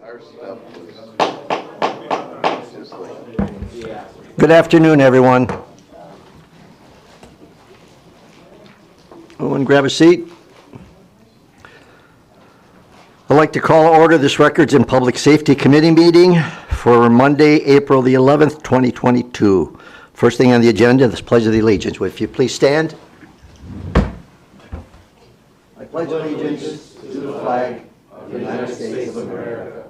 Our stuff was just like... Good afternoon, everyone. Everyone grab a seat. I'd like to call to order this Records and Public Safety Committee meeting for Monday, April the 11th, 2022. First thing on the agenda, this Pledge of the Allegiance. If you please stand. I pledge allegiance to the flag of the United States of America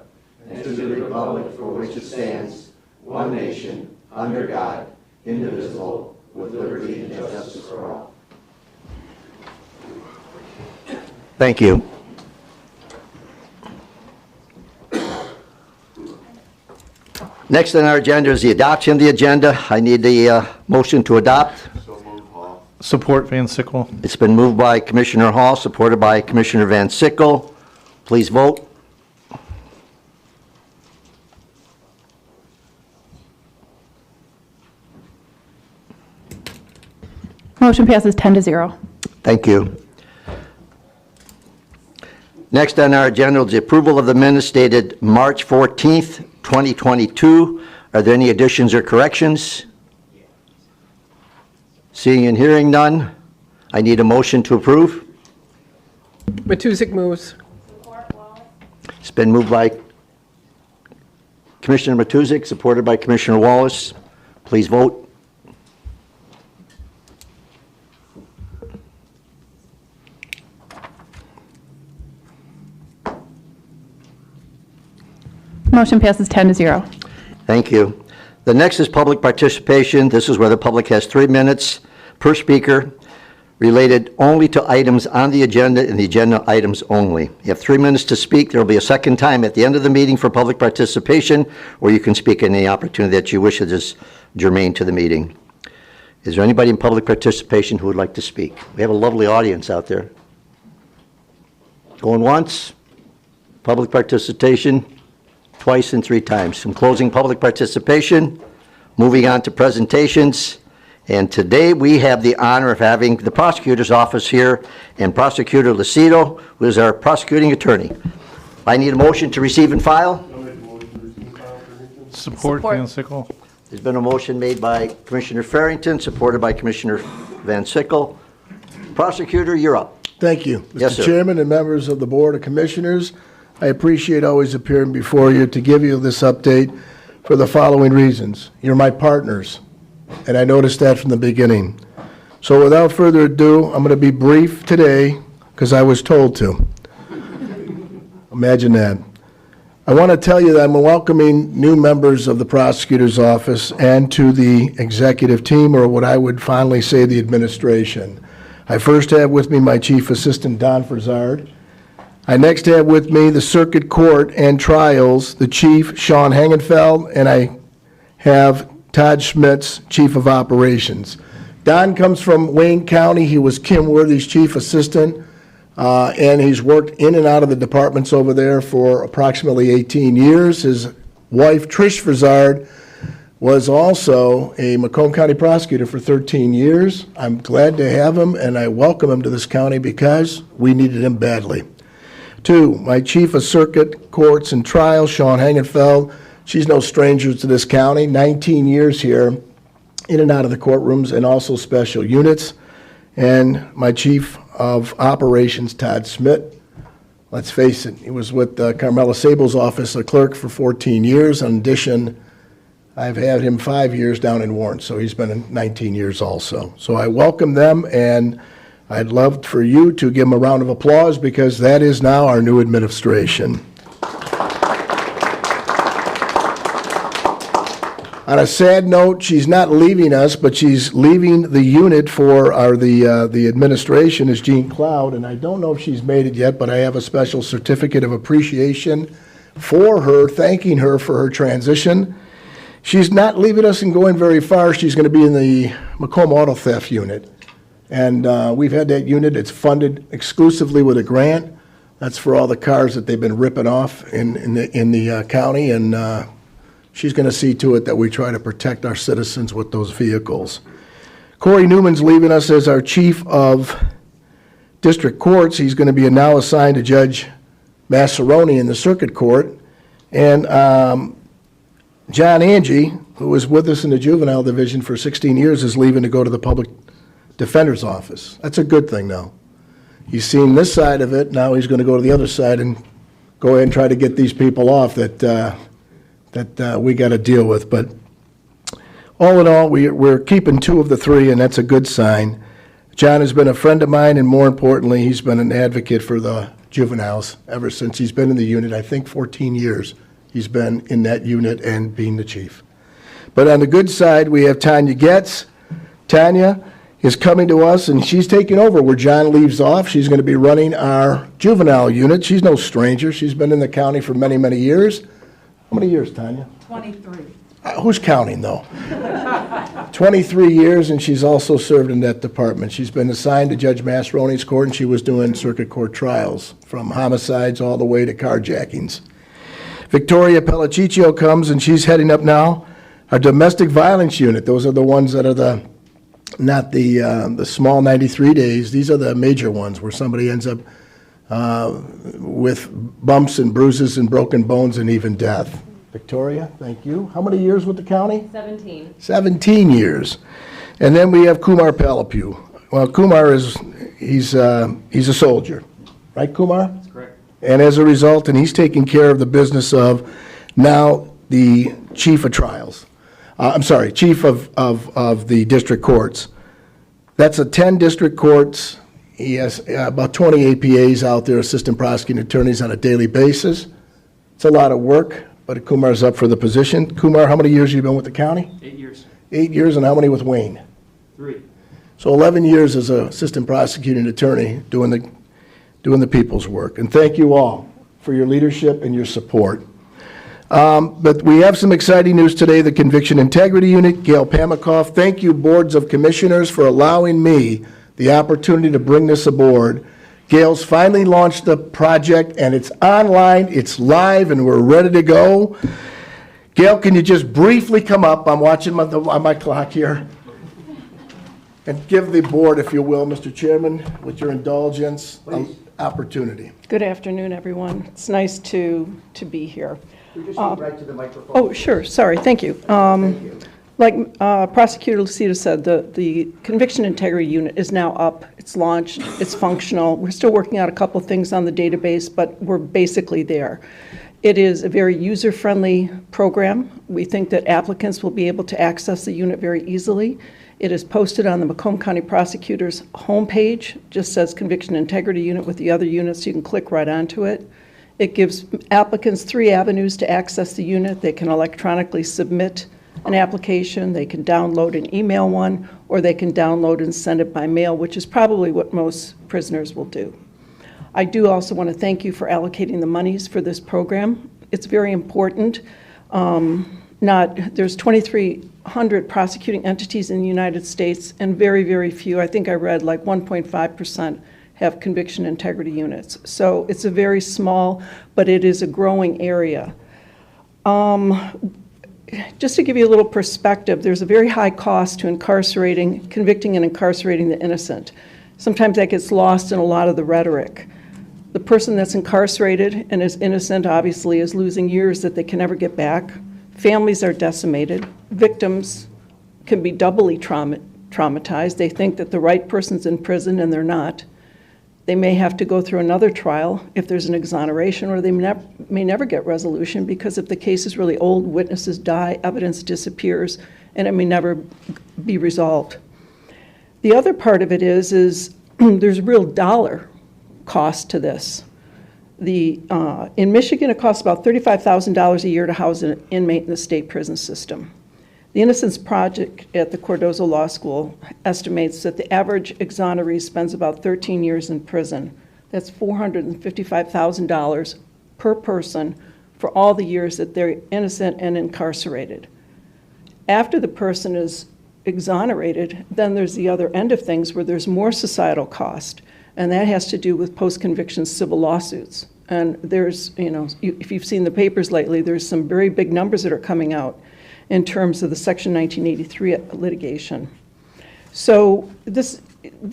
and to the republic for which it stands, one nation, under God, indivisible, with liberty and justice for all. Thank you. Next on our agenda is the adoption of the agenda. I need the motion to adopt. So moved, Hall. Support Van Sickle. It's been moved by Commissioner Hall, supported by Commissioner Van Sickle. Please vote. Motion passes 10-0. Thank you. Next on our agenda is the approval of the minutes dated March 14th, 2022. Are there any additions or corrections? Seeing and hearing none, I need a motion to approve. Matusik moves. It's been moved by Commissioner Matusik, supported by Commissioner Wallace. Please vote. Motion passes 10-0. Thank you. The next is public participation. This is where the public has 3 minutes per speaker, related only to items on the agenda and the agenda items only. You have 3 minutes to speak. There will be a second time at the end of the meeting for public participation, or you can speak in any opportunity that you wish that is germane to the meeting. Is there anybody in public participation who would like to speak? We have a lovely audience out there. Going once, public participation, twice and 3 times. I'm closing public participation, moving on to presentations, and today we have the honor of having the prosecutor's office here and Prosecutor Lucido, who is our prosecuting attorney. I need a motion to receive and file. Support Van Sickle. There's been a motion made by Commissioner Farrington, supported by Commissioner Van Sickle. Prosecutor, you're up. Thank you. Yes, Mr. sir. Chairman and members of the Board of Commissioners, I appreciate always appearing before you to give you this update for the following reasons. You're my partners, and I noticed that from the beginning. So without further ado, I'm going to be brief today because I was told to. Imagine that. I want to tell you that I'm welcoming new members of the prosecutor's office and to the executive team, or what I would fondly say the administration. I first have with me my Chief Assistant, Don Frizard. I next have with me the Circuit Court and Trials, the Chief, Sean Hangenfeld, and I have Todd Schmitz, Chief of Operations. Don comes from Wayne County. He was Kim Worthy's Chief Assistant, and he's worked in and out of the departments over there for approximately 18 years. His wife, Trish Frizard, was also a Macomb County prosecutor for 13 years. I'm glad to have him, and I welcome him to this county because we needed him badly. 2, my Chief of Circuit Courts and Trials, Sean Hangenfeld. She's no stranger to this county, 19 years here, in and out of the courtrooms and also special units. And my Chief of Operations, Todd Schmidt. Let's face it, he was with Carmela Sable's office, a clerk for 14 years. In addition, I've had him 5 years down in Warren, so he's been 19 years also. So I welcome them, and I'd love for you to give them a round of applause because that is now our new administration. On a sad note, she's not leaving us, but she's leaving the unit for the administration is Jean Cloud, and I don't know if she's made it yet, but I have a special certificate of appreciation for her, thanking her for her transition. She's not leaving us and going very far. She's going to be in the Macomb Auto Theft Unit. And we've had that unit. It's funded exclusively with a grant. That's for all the cars that they've been ripping off in the county, and she's going to see to it that we try to protect our citizens with those vehicles. Corey Newman's leaving us as our Chief of District Courts. He's going to be now assigned to Judge Massaroni in the Circuit Court. And John Angie, who was with us in the juvenile division for 16 years, is leaving to go to the public defender's office. That's a good thing, though. He's seen this side of it, now he's going to go to the other side and go ahead and try to get these people off that we got to deal with. But all in all, we're keeping 2 of the 3, and that's a good sign. John has been a friend of mine, and more importantly, he's been an advocate for the juveniles ever since he's been in the unit. I think 14 years he's been in that unit and being the chief. But on the good side, we have Tanya Getz. Tanya is coming to us, and she's taking over where John leaves off. She's going to be running our juvenile unit. She's no stranger. She's been in the county for many, many years. How many years, Tanya? 23. Who's counting, though? 23 years, and she's also served in that department. She's been assigned to Judge Masroni's court, and she was doing circuit court trials, from homicides all the way to carjackings. Victoria Pelliciccio comes, and she's heading up now our domestic violence unit. Those are the ones that are not the small 93 days. These are the major ones where somebody ends up with bumps and bruises and broken bones and even death. Victoria, thank you. How many years with the county? 17. 17 years. And then we have Kumar Palapu. Well, Kumar he's a soldier, right, Kumar? That's correct. And as a result, and he's taking care of the business of now the chief of trials. Chief of the district courts. That's 10 district courts. He has about 20 APAs out there, assistant prosecuting attorneys on a daily basis. It's a lot of work, but Kumar's up for the position. Kumar, how many years have you been with the county? 8 years. 8 years, and how many with Wayne? 3. So 11 years as an assistant prosecuting attorney doing the people's work. And thank you all for your leadership and your support. But we have some exciting news today. The Conviction Integrity Unit, Gail Pamikoff. Thank you, boards of commissioners, for allowing me the opportunity to bring this aboard. Gail's finally launched the project, and it's online, it's live, and we're ready to go. Gail, can you just briefly come up? I'm watching on my clock here. And give the board, if you will, Mr. Chairman, with your indulgence, an opportunity. Good afternoon, everyone. It's nice to be here. Could you just speak right to the microphone? Oh, sure, sorry, thank you. Like Prosecutor Lucita said, the Conviction Integrity Unit is now up, it's launched, it's functional. We're still working out a couple of things on the database, but we're basically there. It is a very user-friendly program. We think that applicants will be able to access the unit very easily. It is posted on the Macomb County Prosecutor's homepage, just says Conviction Integrity Unit with the other units. You can click right onto it. It gives applicants 3 avenues to access the unit. They can electronically submit an application, they can download and email one, or they can download and send it by mail, which is probably what most prisoners will do. I do also want to thank you for allocating the monies for this program. It's very important. There's 2,300 prosecuting entities in the United States, and very, very few, I think I read like 1.5% have conviction integrity units. So it's a very small, but it is a growing area. Just to give you a little perspective, there's a very high cost to convicting and incarcerating the innocent. Sometimes that gets lost in a lot of the rhetoric. The person that's incarcerated and is innocent obviously is losing years that they can never get back. Families are decimated. Victims can be doubly traumatized. They think that the right person's in prison and they're not. They may have to go through another trial if there's an exoneration, or they may never get resolution because if the case is really old, witnesses die, evidence disappears, and it may never be resolved. The other part of it is there's real dollar cost to this. In Michigan, it costs about $35,000 a year to house an inmate in the state prison system. The Innocence Project at the Cardozo Law School estimates that the average exoneree spends about 13 years in prison. That's $455,000 per person for all the years that they're innocent and incarcerated. After the person is exonerated, then there's the other end of things where there's more societal cost, and that has to do with post-conviction civil lawsuits. And there's, if you've seen the papers lately, there's some very big numbers that are coming out in terms of the Section 1983 litigation. So this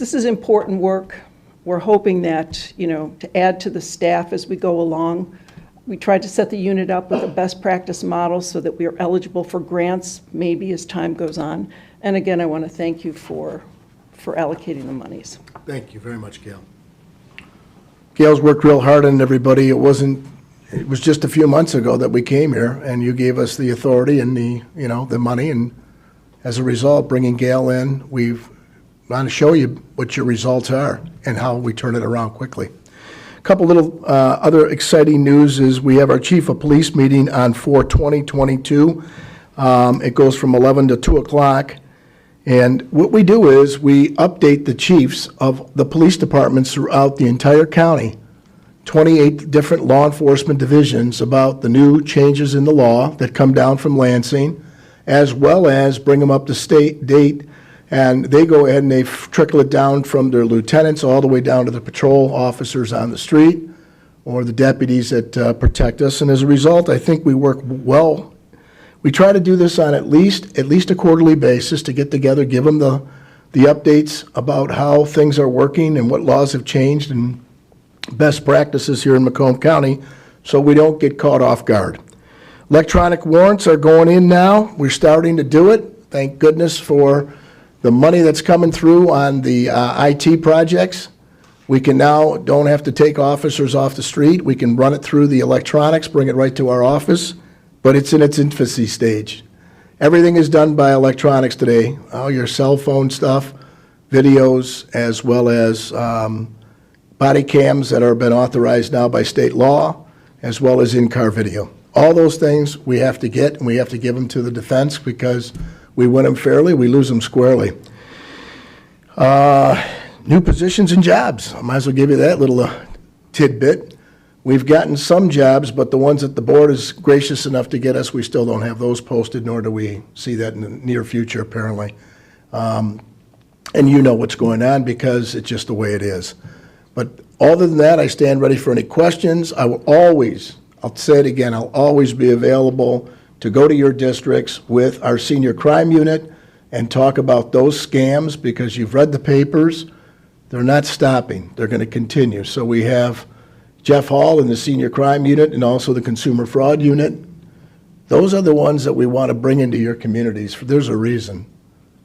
is important work. We're hoping that, to add to the staff as we go along. We tried to set the unit up with a best practice model so that we are eligible for grants maybe as time goes on. And again, I want to thank you for allocating the monies. Thank you very much, Gail. Gail's worked real hard on everybody. It was just a few months ago that we came here, and you gave us the authority and the money, and as a result, bringing Gail in, we've want to show you what your results are and how we turn it around quickly. A couple little other exciting news is we have our chief of police meeting on 4/20/22. It goes from 11 to 2 o'clock. And what we do is we update the chiefs of the police departments throughout the entire county, 28 different law enforcement divisions, about the new changes in the law that come down from Lansing, as well as bring them up to state date. And they go ahead and they trickle it down from their lieutenants all the way down to the patrol officers on the street or the deputies that protect us. And as a result, I think we work well. We try to do this on at least a quarterly basis to get together, give them the updates about how things are working and what laws have changed and best practices here in Macomb County so we don't get caught off guard. Electronic warrants are going in now. We're starting to do it. Thank goodness for the money that's coming through on the IT projects. We can now don't have to take officers off the street. We can run it through the electronics, bring it right to our office. But it's in its infancy stage. Everything is done by electronics today, all your cell phone stuff, videos, as well as body cams that are been authorized now by state law, as well as in-car video. All those things we have to get, and we have to give them to the defense because we win them fairly, we lose them squarely. New positions and jobs. I might as well give you that little tidbit. We've gotten some jobs, but the ones that the board is gracious enough to get us, we still don't have those posted, nor do we see that in the near future, apparently. And you know what's going on because it's just the way it is. But other than that, I stand ready for any questions. I will always, I'll say it again, I'll always be available to go to your districts with our senior crime unit and talk about those scams because you've read the papers. They're not stopping. They're going to continue. So we have Jeff Hall in the Senior Crime Unit and also the Consumer Fraud Unit. Those are the ones that we want to bring into your communities. There's a reason.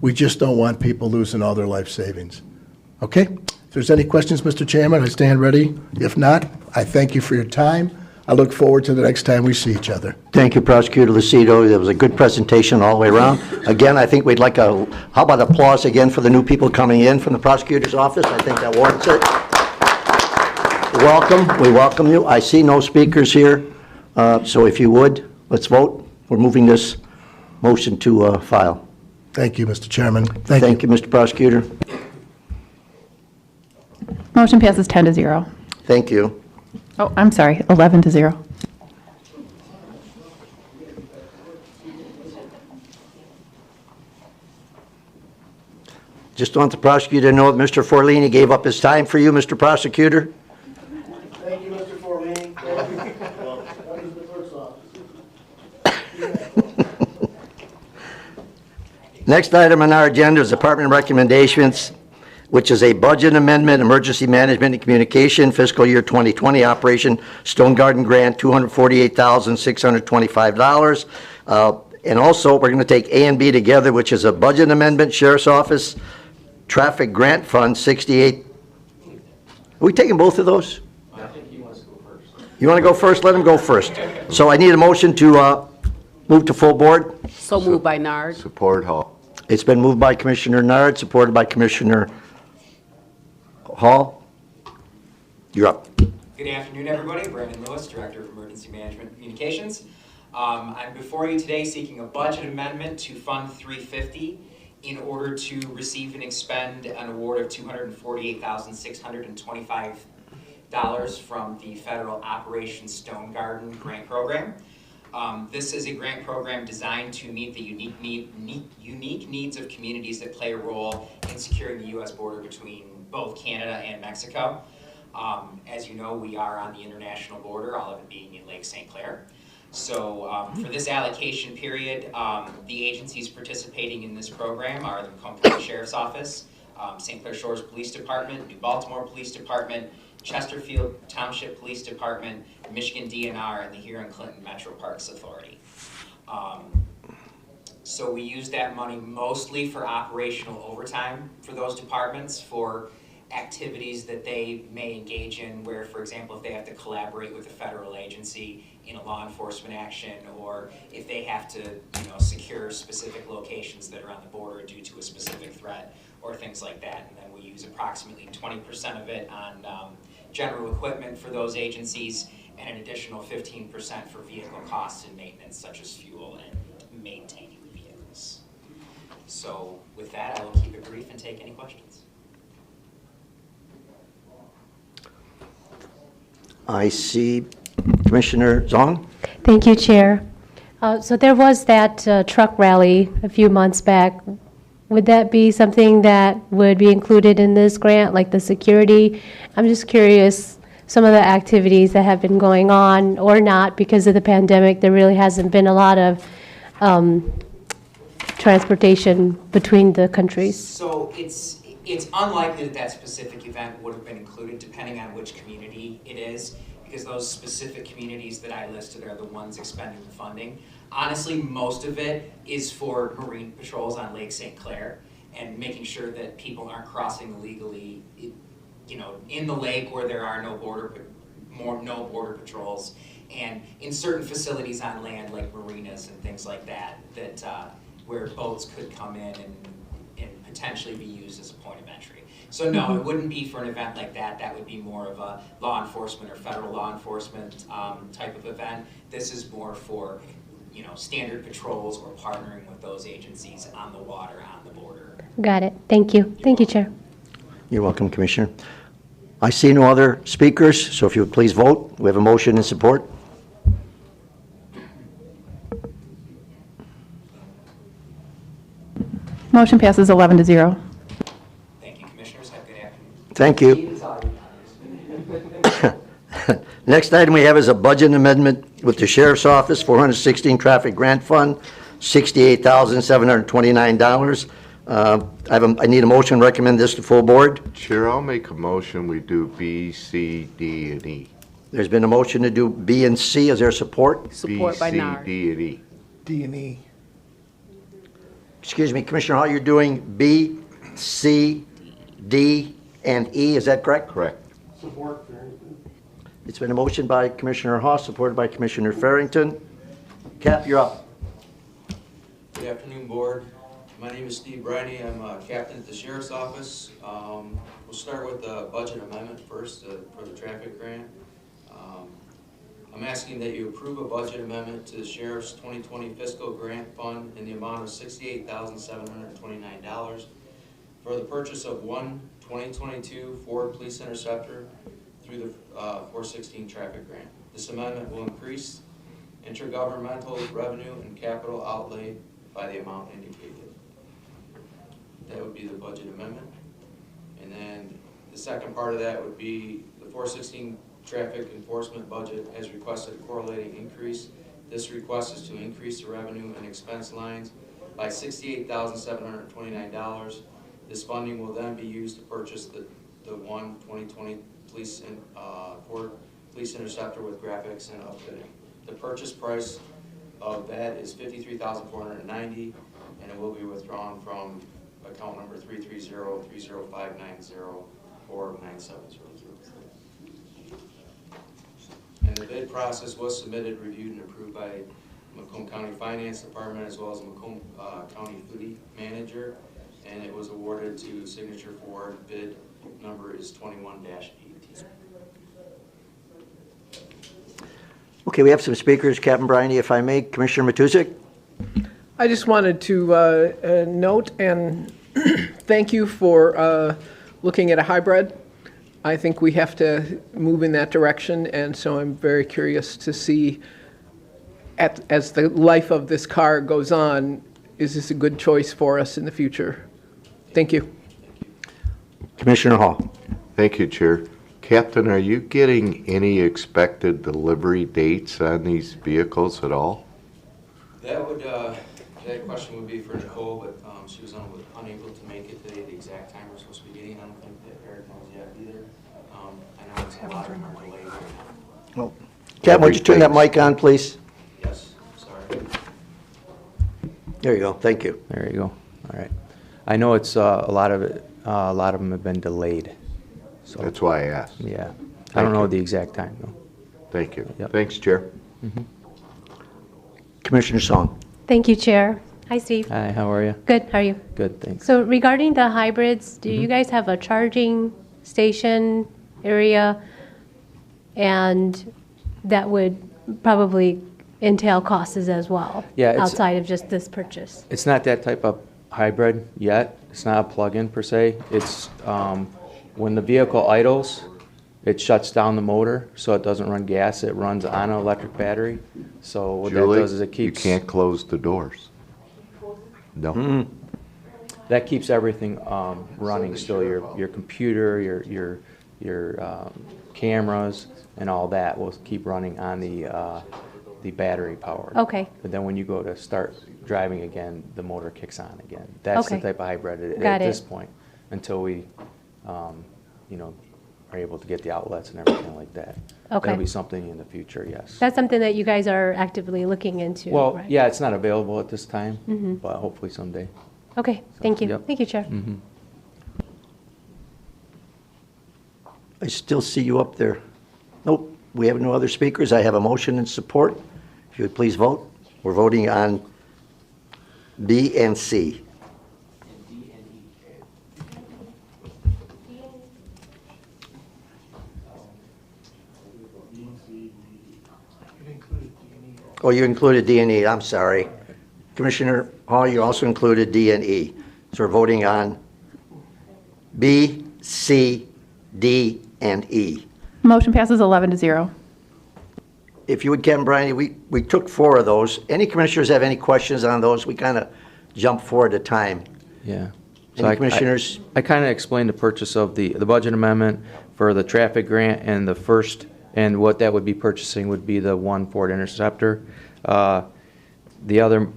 We just don't want people losing all their life savings. Okay? If there's any questions, Mr. Chairman, I stand ready. If not, I thank you for your time. I look forward to the next time we see each other. Thank you, Prosecutor Lucido. That was a good presentation all the way around. Again, I think we'd like how about applause again for the new people coming in from the prosecutor's office? I think that warrants it. Welcome. We welcome you. I see no speakers here, so if you would, let's vote. We're moving this motion to file. Thank you, Mr. Chairman. Thank you, Mr. Prosecutor. Motion passes 10-0. Thank you. Oh, I'm sorry, 11-0. Just want the prosecutor to know that Mr. Forlini gave up his time for you, Mr. Prosecutor. Thank you, Mr. Forlini. Next item on our agenda is Department recommendations, which is a budget amendment, emergency management and communication, fiscal year 2020 operation, Stonegarden grant, $248,625. And also, we're going to take A and B together, which is a budget amendment, Sheriff's Office, traffic grant fund, 68. Are we taking both of those? I think he wants to go first. You want to go first? Let him go first. So I need a motion to move to full board. So moved by Nard. Support Hall. It's been moved by Commissioner Nard, supported by Commissioner Hall. You're up. Good afternoon, everybody. Brandon Lewis, Director of Emergency Management and Communications. I'm before you today seeking a budget amendment to Fund 350 in order to receive and expend an award of $248,625 from the Federal Operation Stonegarden grant program. This is a grant program designed to meet the unique needs of communities that play a role in securing the U.S. border between both Canada and Mexico. As you know, we are on the international border, all of it being in Lake St. Clair. So for this allocation period, the agencies participating in this program are the Macomb County Sheriff's Office, St. Clair Shores Police Department, New Baltimore Police Department, Chesterfield Township Police Department, Michigan DNR, and the Huron Clinton Metro Parks Authority. So we use that money mostly for operational overtime for those departments, for activities that they may engage in where, for example, if they have to collaborate with a federal agency in a law enforcement action, or if they have to, secure specific locations that are on the border due to a specific threat, or things like that. And then we use approximately 20% of it on general equipment for those agencies, and an additional 15% for vehicle costs and maintenance, such as fuel and maintaining the vehicles. So with that, I will keep it brief and take any questions. I see Commissioner Zong. Thank you, Chair. So there was that truck rally a few months back. Would that be something that would be included in this grant, like the security? I'm just curious, some of the activities that have been going on or not because of the pandemic, there really hasn't been a lot of transportation between the countries. So it's unlikely that that specific event would have been included, depending on which community it is, because those specific communities that I listed are the ones expending the funding. Honestly, most of it is for marine patrols on Lake St. Clair and making sure that people aren't crossing illegally, in the lake where there are no border patrols, and in certain facilities on land like marinas and things like that, where boats could come in and potentially be used as a point of entry. So no, it wouldn't be for an event like that. That would be more of a law enforcement or federal law enforcement type of event. This is more for standard patrols or partnering with those agencies on the water, on the border. Got it. Thank you. Thank you, Chair. You're welcome, Commissioner. I see no other speakers, so if you would please vote. We have a motion in support. Motion passes 11 to 0. Thank you, Commissioners. Have a good afternoon. Thank you. It's all you. Next item we have is a budget amendment with the Sheriff's Office, 416 Traffic Grant Fund, $68,729. I need a motion to recommend this to full board. Chair, I'll make a motion, we do B, C, D, and E. There's been a motion to do B and C. Is there support? Support by B, C, NAR. D, and E. D and E. Excuse me, Commissioner Hall, you're doing B, C, D, and E. Is that correct? Correct. Support. It's been a motion by Commissioner Hall, supported by Commissioner Farrington. Cap, you're up. Good afternoon, Board. My name is Steve Briney. I'm a captain at the Sheriff's Office. We'll start with the budget amendment first for the traffic grant. I'm asking that you approve a budget amendment to the Sheriff's 2020 fiscal grant fund in the amount of $68,729 for the purchase of one 2022 Ford Police Interceptor through the 416 traffic grant. This amendment will increase intergovernmental revenue and capital outlay by the amount indicated. That would be the budget amendment. And then the second part of that would be the 416 traffic enforcement budget has requested a correlating increase. This request is to increase the revenue and expense lines by $68,729. This funding will then be used to purchase the one 2020 Ford Police Interceptor with graphics and outfitting. The purchase price of that is $53,490, and it will be withdrawn from account number 330-30590-49700. And the bid process was submitted, reviewed, and approved by Macomb County Finance Department as well as Macomb County Fleet Manager, and it was awarded to Signature Ford. Bid number is 21-18. Okay, we have some speakers. Captain Briney, if I may. Commissioner Matusik. I just wanted to note and thank you for looking at a hybrid. I think we have to move in that direction, and so I'm very curious to see, as the life of this car goes on, is this a good choice for us in the future? Thank you. Commissioner Hall. Thank you, Chair. Captain, are you getting any expected delivery dates on these vehicles at all? That would That question would be for Nicole, but she was unable to make it today, the exact time we're supposed to be getting. I don't think that Eric knows yet either. I know it's a lot of them are delayed right now. Well, Kevin, would you turn that mic on, please? Yes, sorry. There you go, thank you. There you go. All right. I know it's a lot of them have been delayed. So That's why I asked. yeah, I don't know the exact time though. Thank you. Yep. Thanks, Chair. Commissioner Song. Thank you, Chair. Hi, Steve. Hi, how are you? Good, how are you? Good, thanks. So regarding the hybrids, do you guys have a charging station area? And that would probably entail costs as well? Yeah, it's- outside of just this purchase? It's not that type of hybrid yet. It's not a plug-in per se. It's when the vehicle idles, it shuts down the motor so it doesn't run gas. It runs on an electric battery. So what that Julie, does is it keeps you can't close the doors. No. that keeps everything running still. Your computer, your cameras, and all that will keep running on the battery power. Okay. But then when you go to start driving again, the motor kicks on again. That's the Okay. type of hybrid Got at this it. point, until we, are able to get the outlets and everything like that. Okay. That'll be something in the future, yes. That's something that you guys are actively looking into, Well, right? yeah, it's not available at this time, but hopefully someday. Okay, thank you. Yep. Thank you, Chair. I still see you up there. Nope, we have no other speakers. I have a motion and support. If you would please vote. We're voting on B and C. Oh, you included D and E, I'm sorry. Commissioner Hall, you also included D and E. So we're voting on B, C, D, and E. Motion passes 11-0. If you would, Kevin Bryany, we took 4 of those. Any commissioners have any questions on those? We kind of jumped 4 at a time. Yeah. Any commissioners? I kind of explained the purchase of the budget amendment for the traffic grant, and the first, and what that would be purchasing would be the one Ford Interceptor. The other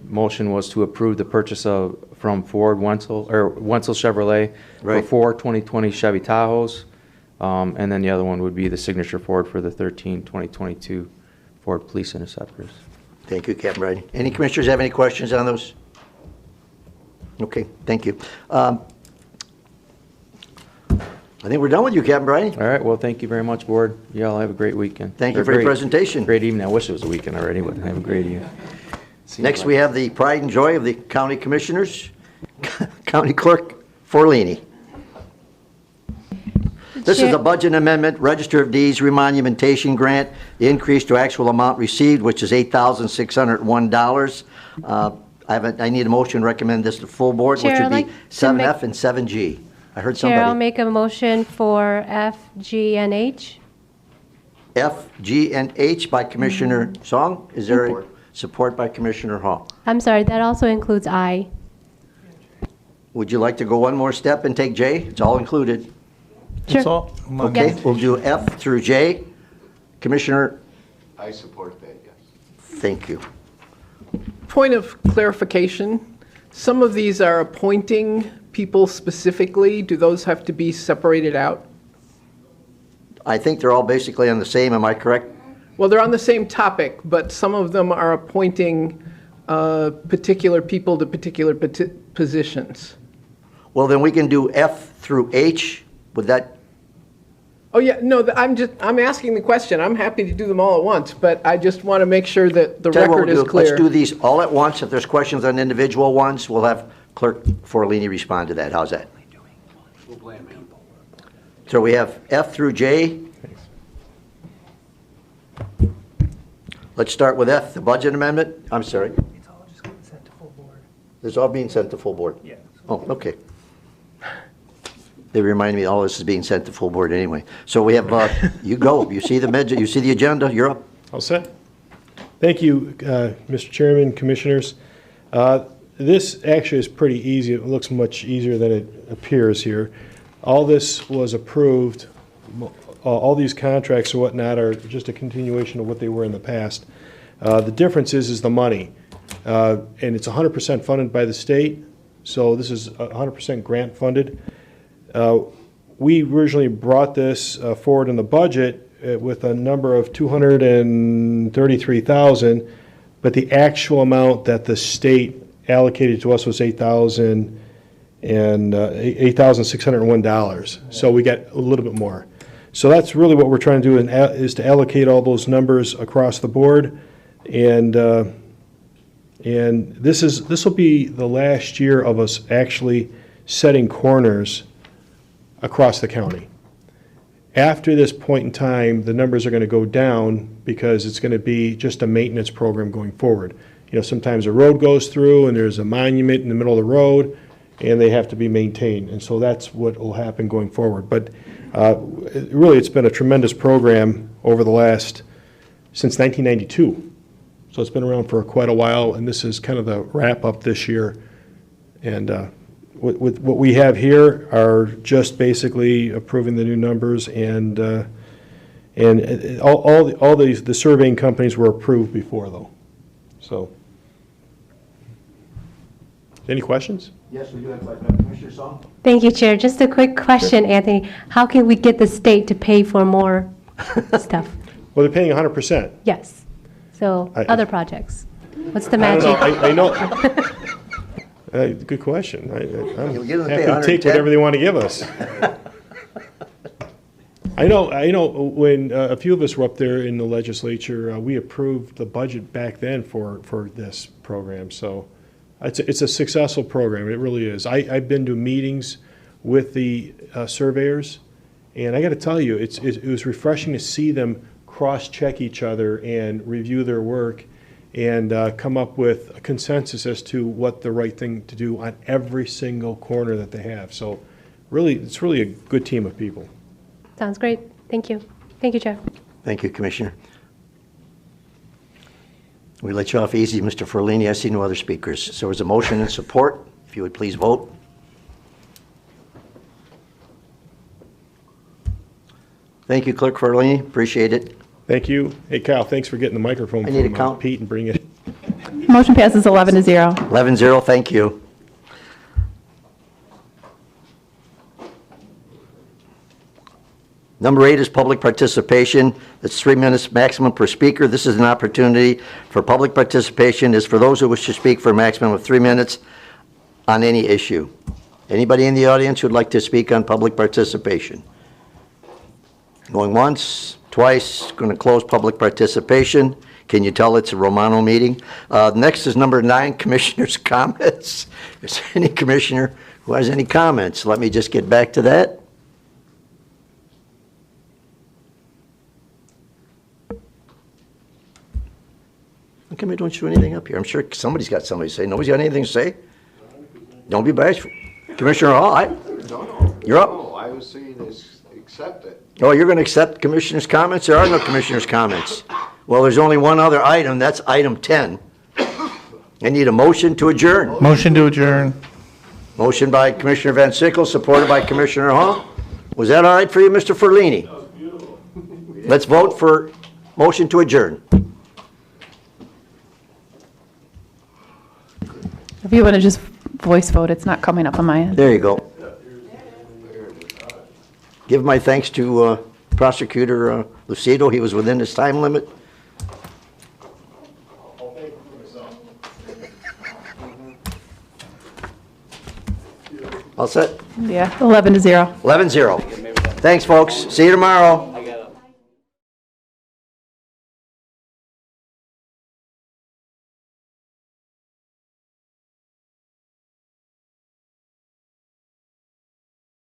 motion was to approve the purchase from Ford Wenzel Chevrolet for Right. 4 2020 Chevy Tahoes. And then the other one would be the signature Ford for the 13 2022 Ford Police Interceptors. Thank you, Captain Bryany. Any commissioners have any questions on those? Okay, thank you. I think we're done with you, Captain Bryany. All right, well, thank you very much, Board. You all have a great weekend. Thank you Or for your great- presentation. Great evening. I wish it was a weekend already, but have a great evening. See you Next, later. we have the pride and joy of the county commissioners, County Clerk Forlini. This is Chair- a budget amendment, Register of Deeds Remonumentation Grant, the increase to actual amount received, which is $8,601. I need a motion to recommend this to full board, which Chair, would I'd be like to 7F make- and 7G. I heard Chair, I'll somebody. make a motion for F, G, and H. F, G, and H by Commissioner Song. Is there a support by Commissioner Hall? I'm sorry, that also includes I. Would you like to go one more step and take J? It's all included. It's Sure. all among- Okay, Yes. we'll do F through J. Commissioner, I support that, yes. thank you. Point of clarification, some of these are appointing people specifically. Do those have to be separated out? I think they're all basically on the same, am I correct? Well, they're on the same topic, but some of them are appointing particular people to particular positions. Well, then we can do F through H. Would that, Oh, yeah, no, I'm asking the question. I'm happy to do them all at once, but I just want to make sure that the tell you what record we'll is do. clear. Let's do these all at once. If there's questions on individual ones, we'll have Clerk Forlini respond to that. How's that? So we have F through J. Let's start with F, the budget amendment. I'm sorry. It's all just getting sent to full board. It's all being sent to full board. Yeah. Oh, okay. They remind me all this is being sent to full board anyway. So we have, you go. You see you see the agenda. You're up. All set. Thank you, Mr. Chairman, Commissioners. This actually is pretty easy. It looks much easier than it appears here. All this was approved. All these contracts and whatnot are just a continuation of what they were in the past. The difference is the money. And it's 100% funded by the state, so this is 100% grant funded. We originally brought this forward in the budget with a number of $233,000, but the actual amount that the state allocated to us was $8,601. So we got a little bit more. So that's really what we're trying to do, is to allocate all those numbers across the board. And this will be the last year of us actually setting corners across the county. After this point in time, the numbers are going to go down because it's going to be just a maintenance program going forward. You know, sometimes a road goes through and there's a monument in the middle of the road and they have to be maintained. And so that's what will happen going forward. But really, it's been a tremendous program over the since 1992. So it's been around for quite a while, and this is kind of the wrap up this year. And with what we have here are just basically approving the new numbers, and all the surveying companies were approved before, though. So, any questions? Yes, we do have Commissioner Song. Thank you, Chair. Just a quick question, Anthony. How can we get the state to pay for more stuff? Well, they're paying 100%. Yes. So other projects. What's the I don't magic? know. I know. Good question. I'm You'll give them happy pay to take 110. whatever they want to give us. I know. When a few of us were up there in the legislature, we approved the budget back then for this program. So it's a successful program. It really is. I've been to meetings with the surveyors, and I got to tell you, it was refreshing to see them cross-check each other and review their work and come up with a consensus as to what the right thing to do on every single corner that they have. So really, it's really a good team of people. Sounds great. Thank you. Thank you, Chair. Thank you, Commissioner. We let you off easy, Mr. Ferlini. I see no other speakers. So there's a motion and support. If you would please vote. Thank you, Clerk Ferlini. Appreciate it. Thank you. Hey, Kyle, thanks for getting the microphone I need from a count. Pete and bringing it. Motion passes 11-0. 11-0, thank you. Number 8 is public participation. It's 3 minutes maximum per speaker. This is an opportunity for public participation. Is for those who wish to speak for a maximum of 3 minutes on any issue. Anybody in the audience who'd like to speak on public participation? Going once, twice, going to close public participation. Can you tell it's a Romano meeting? Next is number 9, commissioners' comments. Is there any commissioner who has any comments? Let me just get back to that. How come I don't show anything up here? I'm sure somebody's got something to say. Nobody's got anything to say? Don't be bashful. Commissioner Hall, you're up. No, I was saying is accept it. Oh, you're going to accept commissioners' comments? There are no commissioners' comments. Well, there's only one other item. That's item 10. I need a motion to adjourn. Motion to adjourn. Motion by Commissioner Van Sickle, supported by Commissioner Hall. Was that all right for you, Mr. Ferlini? That was beautiful. Let's vote for motion to adjourn. If you want to just voice vote, it's not coming up on my end. There you go. Give my thanks to Prosecutor Lucido. He was within his time limit. All set? Yeah, 11-0. 11-0. Thanks, folks. See you tomorrow.